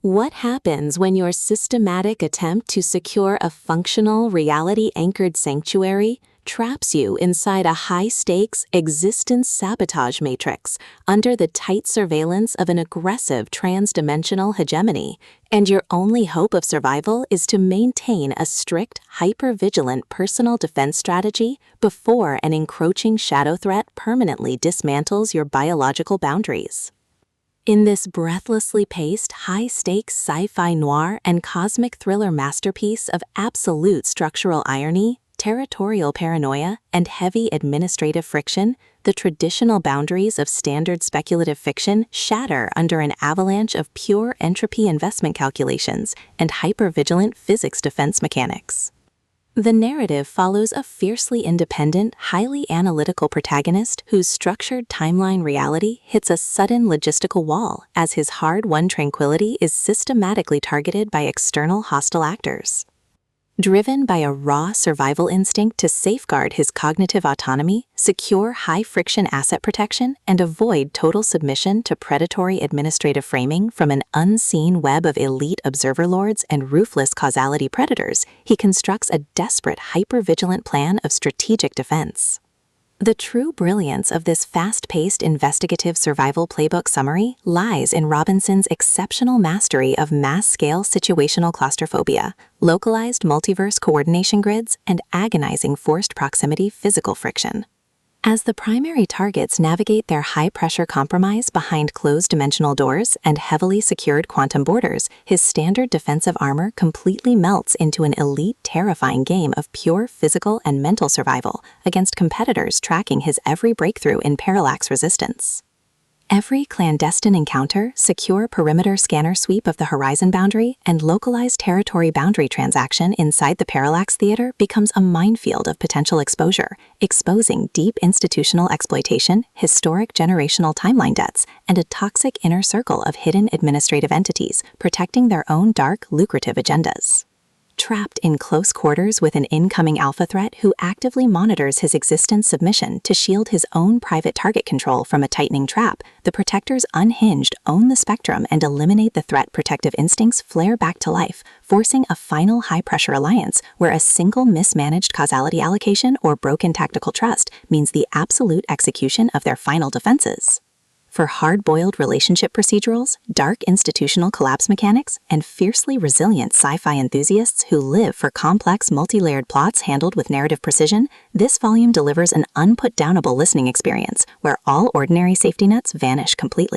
What happens when your systematic attempt to secure a functional, reality-anchored sanctuary traps you inside a high-stakes existence sabotage matrix under the tight surveillance of an aggressive trans-dimensional hegemony, and your only hope of survival is to maintain a strict, hyper-vigilant personal defense strategy before an encroaching shadow threat permanently dismantles your biological boundaries? In this breathlessly paced, high-stakes sci-fi noir and cosmic thriller masterpiece of absolute structural irony, territorial paranoia, and heavy administrative friction, the traditional boundaries of standard speculative fiction shatter under an avalanche of pure entropy investment calculations and hyper-vigilant physics defense mechanics. The narrative follows a fiercely independent, highly analytical protagonist whose structured timeline reality hits a sudden logistical wall as his hard-won tranquility is systematically targeted by external hostile actors. Driven by a raw survival instinct to safeguard his cognitive autonomy, secure high-friction asset protection, and avoid total submission to predatory administrative framing from an unseen web of elite observer lords and ruthless causality predators, he constructs a desperate, hyper-vigilant plan of strategic defense. The true brilliance of this fast-paced investigative survival playbook summary lies in Robinson's exceptional mastery of mass-scale situational claustrophobia, localized multiverse coordination grids, and agonizing forced proximity physical friction. As the primary targets navigate their high-pressure compromise behind closed dimensional doors and heavily secured quantum borders, his standard defensive armor completely melts into an elite, terrifying game of pure physical and mental survival against competitors tracking his every breakthrough in parallax resistance. Every clandestine encounter, secure perimeter scanner sweep of the horizon boundary, and localized territory boundary transaction inside the Parallax theater becomes a minefield of potential exposure, exposing deep institutional exploitation, historic generational timeline debts, and a toxic inner circle of hidden administrative entities protecting their own dark, lucrative agendas. Trapped in close quarters with an incoming alpha threat who actively monitors his existence submission to shield his own private target control from a tightening trap, the Protectors unhinged own the spectrum and eliminate the threat protective instincts flare back to life, forcing a final high-pressure alliance where a single mismanaged causality allocation or broken tactical trust means the absolute execution of their final defenses. For hard-boiled relationship procedurals, dark institutional collapse mechanics, and fiercely resilient sci-fi enthusiasts who live for complex multi-layered plots handled with narrative precision, this volume delivers an unput-downable listening experience where all ordinary safety nets vanish completely.